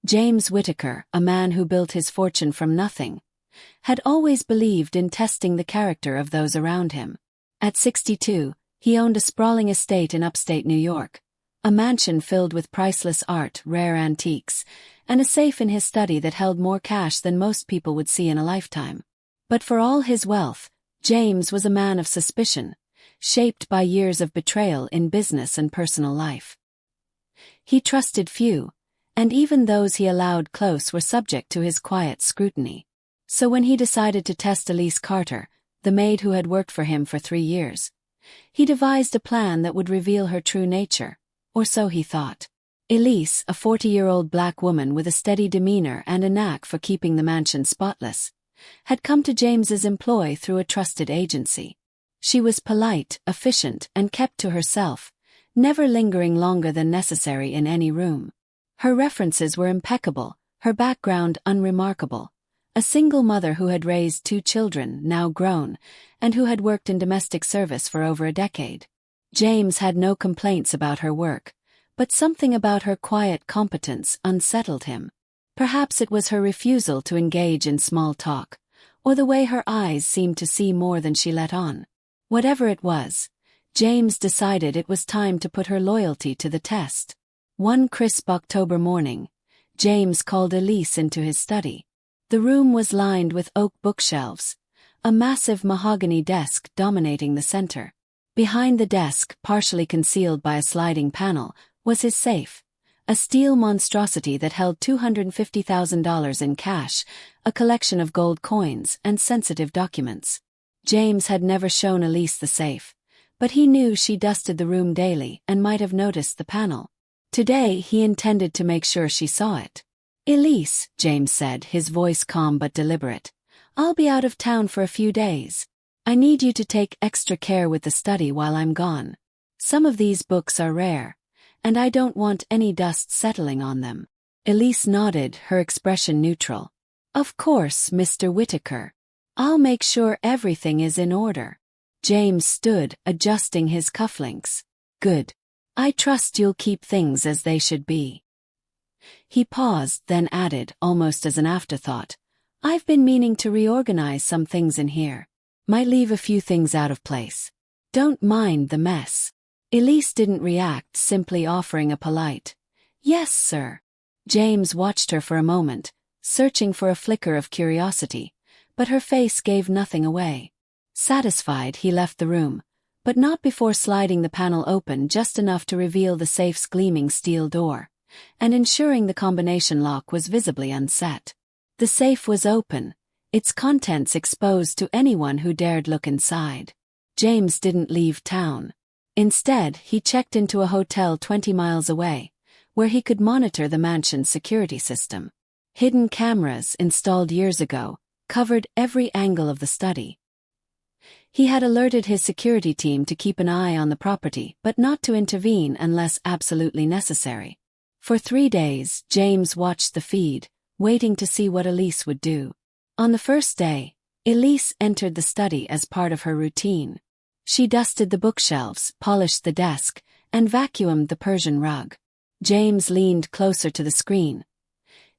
James Whittaker, a man who built his fortune from nothing, had always believed in testing the character of those around him. At 62, he owned a sprawling estate in upstate New York, a mansion filled with priceless art, rare antiques, and a safe in his study that held more cash than most people would see in a lifetime. But for all his wealth, James was a man of suspicion, shaped by years of betrayal in business and personal life. He trusted few, and even those he allowed close were subject to his quiet scrutiny. So when he decided to test Elise Carter, the maid who had worked for him for 3 years, he devised a plan that would reveal her true nature, or so he thought. Elise, a 40-year-old black woman with a steady demeanor and a knack for keeping the mansion spotless, had come to James's employ through a trusted agency. She was polite, efficient, and kept to herself, never lingering longer than necessary in any room. Her references were impeccable, her background unremarkable. A single mother who had raised 2 children, now grown, and who had worked in domestic service for over a decade. James had no complaints about her work, but something about her quiet competence unsettled him. Perhaps it was her refusal to engage in small talk, or the way her eyes seemed to see more than she let on. Whatever it was, James decided it was time to put her loyalty to the test. One crisp October morning, James called Elise into his study. The room was lined with oak bookshelves, a massive mahogany desk dominating the center. Behind the desk, partially concealed by a sliding panel, was his safe, a steel monstrosity that held $250,000 in cash, a collection of gold coins, and sensitive documents. James had never shown Elise the safe, but he knew she dusted the room daily and might have noticed the panel. Today he intended to make sure she saw it. "Elise," James said, his voice calm but deliberate, "I'll be out of town for a few days. I need you to take extra care with the study while I'm gone. Some of these books are rare, and I don't want any dust settling on them." Elise nodded, her expression neutral. "Of course, Mr. Whittaker. I'll make sure everything is in order." James stood, adjusting his cufflinks. "Good. I trust you'll keep things as they should be." He paused, then added, almost as an afterthought, "I've been meaning to reorganize some things in here. Might leave a few things out of place. Don't mind the mess." Elise didn't react, simply offering a polite, "Yes, sir." James watched her for a moment, searching for a flicker of curiosity, but her face gave nothing away. Satisfied, he left the room, but not before sliding the panel open just enough to reveal the safe's gleaming steel door, and ensuring the combination lock was visibly unset. The safe was open, its contents exposed to anyone who dared look inside. James didn't leave town. Instead, he checked into a hotel 20 miles away, where he could monitor the mansion's security system. Hidden cameras, installed years ago, covered every angle of the study. He had alerted his security team to keep an eye on the property but not to intervene unless absolutely necessary. For 3 days, James watched the feed, waiting to see what Elise would do. On the first day, Elise entered the study as part of her routine. She dusted the bookshelves, polished the desk, and vacuumed the Persian rug. James leaned closer to the screen,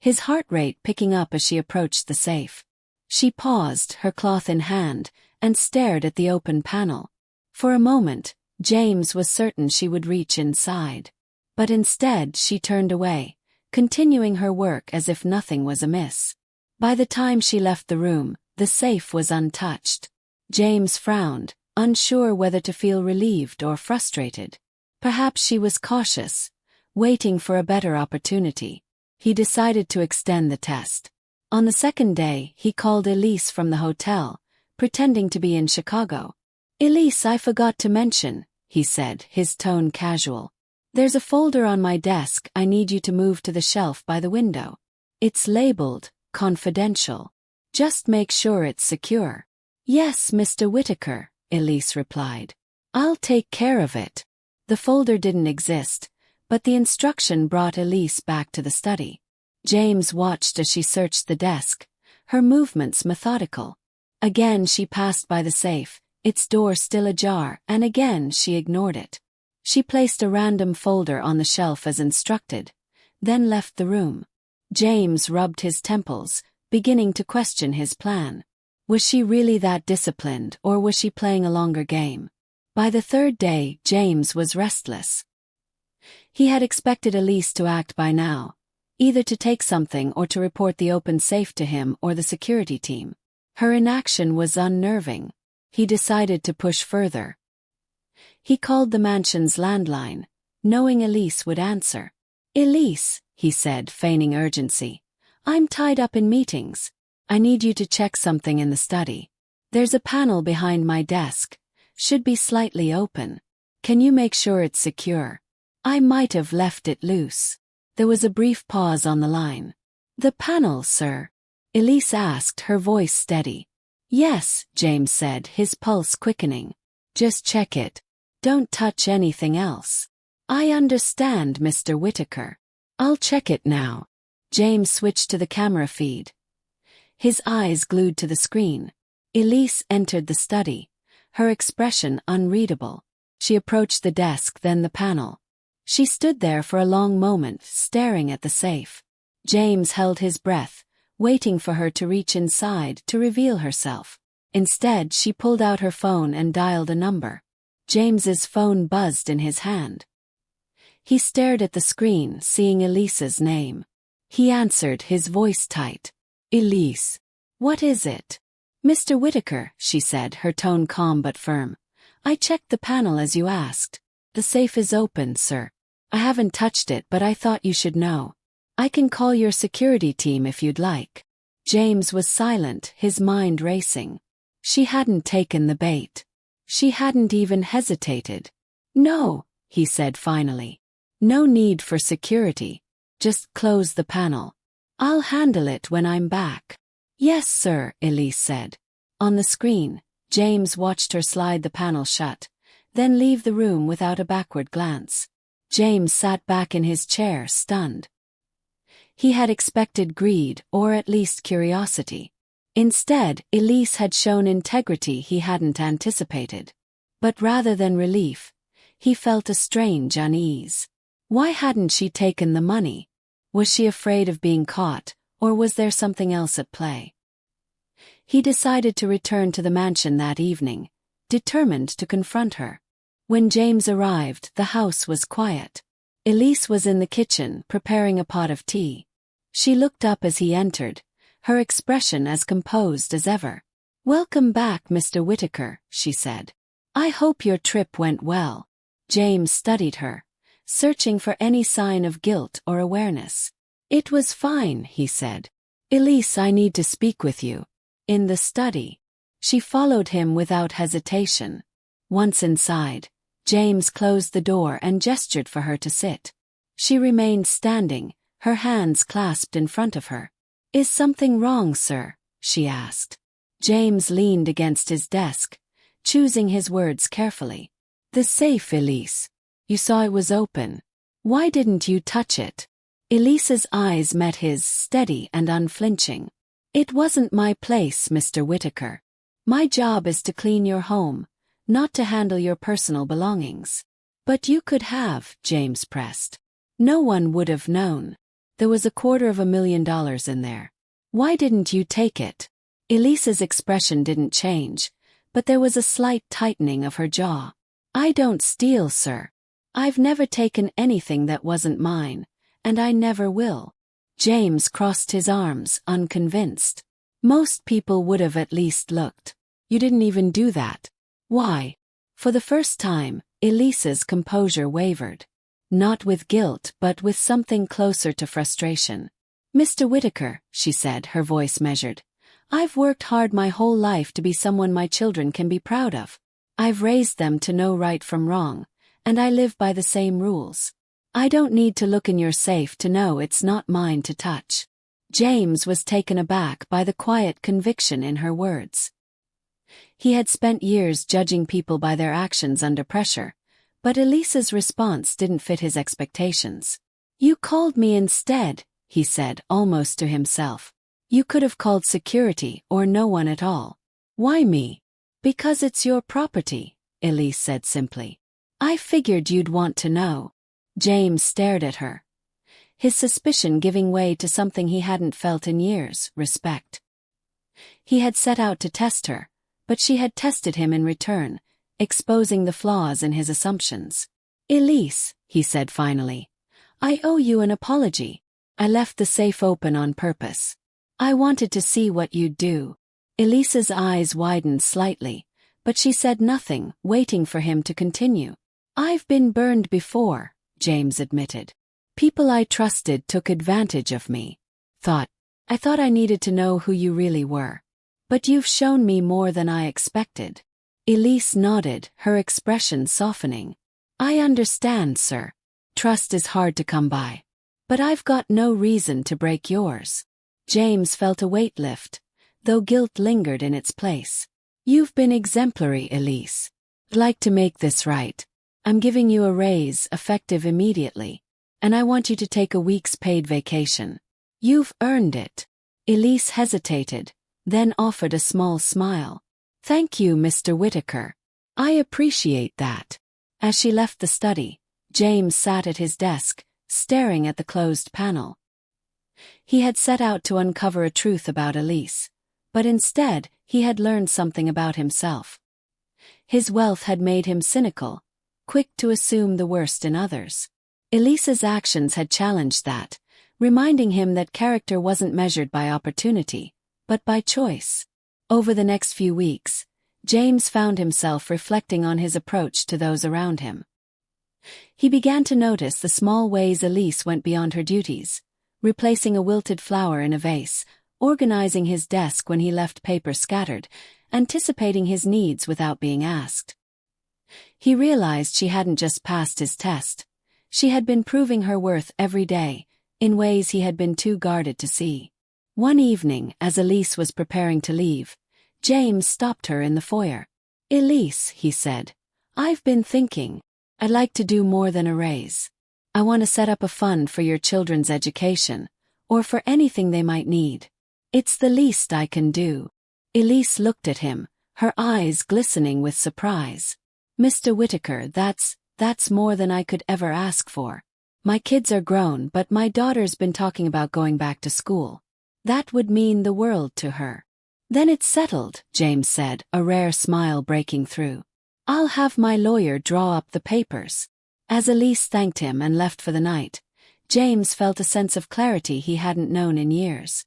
his heart rate picking up as she approached the safe. She paused, her cloth in hand, and stared at the open panel. For a moment, James was certain she would reach inside. But instead she turned away, continuing her work as if nothing was amiss. By the time she left the room, the safe was untouched. James frowned, unsure whether to feel relieved or frustrated. Perhaps she was cautious, waiting for a better opportunity. He decided to extend the test. On the second day, he called Elise from the hotel, pretending to be in Chicago. "Elise, I forgot to mention," he said, his tone casual. "There's a folder on my desk I need you to move to the shelf by the window. It's labeled, confidential. Just make sure it's secure." "Yes, Mr. Whittaker," Elise replied. "I'll take care of it." The folder didn't exist, but the instruction brought Elise back to the study. James watched as she searched the desk, her movements methodical. Again she passed by the safe, its door still ajar, and again she ignored it. She placed a random folder on the shelf as instructed, then left the room. James rubbed his temples, beginning to question his plan. Was she really that disciplined, or was she playing a longer game? By the third day, James was restless. He had expected Elise to act by now, either to take something or to report the open safe to him or the security team. Her inaction was unnerving. He decided to push further. He called the mansion's landline, knowing Elise would answer. "Elise," he said, feigning urgency. "I'm tied up in meetings. I need you to check something in the study. There's a panel behind my desk. Should be slightly open. Can you make sure it's secure? I might have left it loose." There was a brief pause on the line. "The panel, sir?" Elise asked, her voice steady. "Yes," James said, his pulse quickening. "Just check it. Don't touch anything else." "I understand, Mr. Whittaker. I'll check it now." James switched to the camera feed, his eyes glued to the screen. Elise entered the study, her expression unreadable. She approached the desk, then the panel. She stood there for a long moment, staring at the safe. James held his breath, waiting for her to reach inside to reveal herself. Instead, she pulled out her phone and dialed a number. James's phone buzzed in his hand. He stared at the screen, seeing Elise's name. He answered, his voice tight. "Elise. What is it?" "Mr. Whittaker," she said, her tone calm but firm. "I checked the panel as you asked. The safe is open, sir. I haven't touched it, but I thought you should know. I can call your security team if you'd like." James was silent, his mind racing. She hadn't taken the bait. She hadn't even hesitated. "No," he said finally. "No need for security. Just close the panel. I'll handle it when I'm back." "Yes, sir," Elise said. On the screen, James watched her slide the panel shut, then leave the room without a backward glance. James sat back in his chair, stunned. He had expected greed, or at least curiosity. Instead, Elise had shown integrity he hadn't anticipated. But rather than relief, he felt a strange unease. Why hadn't she taken the money? Was she afraid of being caught, or was there something else at play? He decided to return to the mansion that evening, determined to confront her. When James arrived, the house was quiet. Elise was in the kitchen, preparing a pot of tea. She looked up as he entered, her expression as composed as ever. "Welcome back, Mr. Whittaker," she said. "I hope your trip went well." James studied her, searching for any sign of guilt or awareness. "It was fine," he said. "Elise, I need to speak with you." In the study, she followed him without hesitation. Once inside, James closed the door and gestured for her to sit. She remained standing, her hands clasped in front of her. "Is something wrong, sir?" she asked. James leaned against his desk, choosing his words carefully. "The safe, Elise. You saw it was open. Why didn't you touch it?" Elise's eyes met his, steady and unflinching. "It wasn't my place, Mr. Whittaker. My job is to clean your home, not to handle your personal belongings." "But you could have," James pressed. "No one would have known. There was $250,000 in there. Why didn't you take it?" Elise's expression didn't change, but there was a slight tightening of her jaw. "I don't steal, sir. I've never taken anything that wasn't mine, and I never will." James crossed his arms, unconvinced. "Most people would have at least looked. You didn't even do that. Why?" For the first time, Elise's composure wavered. Not with guilt, but with something closer to frustration. "Mr. Whittaker," she said, her voice measured, "I've worked hard my whole life to be someone my children can be proud of. I've raised them to know right from wrong, and I live by the same rules. I don't need to look in your safe to know it's not mine to touch." James was taken aback by the quiet conviction in her words. He had spent years judging people by their actions under pressure, but Elise's response didn't fit his expectations. "You called me instead," he said, almost to himself. "You could have called security or no one at all." "Why me?" "Because it's your property," Elise said simply. "I figured you'd want to know." James stared at her, his suspicion giving way to something he hadn't felt in years: respect. He had set out to test her, but she had tested him in return, exposing the flaws in his assumptions. "Elise," he said finally, "I owe you an apology. I left the safe open on purpose. I wanted to see what you'd do." Elise's eyes widened slightly, but she said nothing, waiting for him to continue. "I've been burned before," James admitted. "People I trusted took advantage of me. I thought I needed to know who you really were. But you've shown me more than I expected." Elise nodded, her expression softening. "I understand, sir. Trust is hard to come by. But I've got no reason to break yours." James felt a weight lift, though guilt lingered in its place. "You've been exemplary, Elise. I'd like to make this right. I'm giving you a raise, effective immediately, and I want you to take a week's paid vacation. You've earned it." Elise hesitated, then offered a small smile. "Thank you, Mr. Whittaker. I appreciate that." As she left the study, James sat at his desk, staring at the closed panel. He had set out to uncover a truth about Elise, but instead he had learned something about himself. His wealth had made him cynical, quick to assume the worst in others. Elise's actions had challenged that, reminding him that character wasn't measured by opportunity, but by choice. Over the next few weeks, James found himself reflecting on his approach to those around him. He began to notice the small ways Elise went beyond her duties, replacing a wilted flower in a vase, organizing his desk when he left paper scattered, anticipating his needs without being asked. He realized she hadn't just passed his test. She had been proving her worth every day, in ways he had been too guarded to see. One evening, as Elise was preparing to leave, James stopped her in the foyer. "Elise," he said, "I've been thinking. I'd like to do more than a raise. I want to set up a fund for your children's education, or for anything they might need. It's the least I can do." Elise looked at him, her eyes glistening with surprise. "Mr. Whittaker, that's more than I could ever ask for. My kids are grown, but my daughter's been talking about going back to school. That would mean the world to her." "Then it's settled," James said, a rare smile breaking through. "I'll have my lawyer draw up the papers." As Elise thanked him and left for the night, James felt a sense of clarity he hadn't known in years.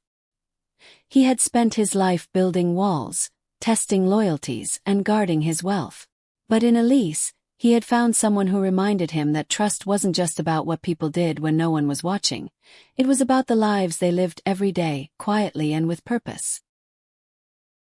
He had spent his life building walls, testing loyalties, and guarding his wealth. But in Elise, he had found someone who reminded him that trust wasn't just about what people did when no one was watching. It was about the lives they lived every day, quietly and with purpose.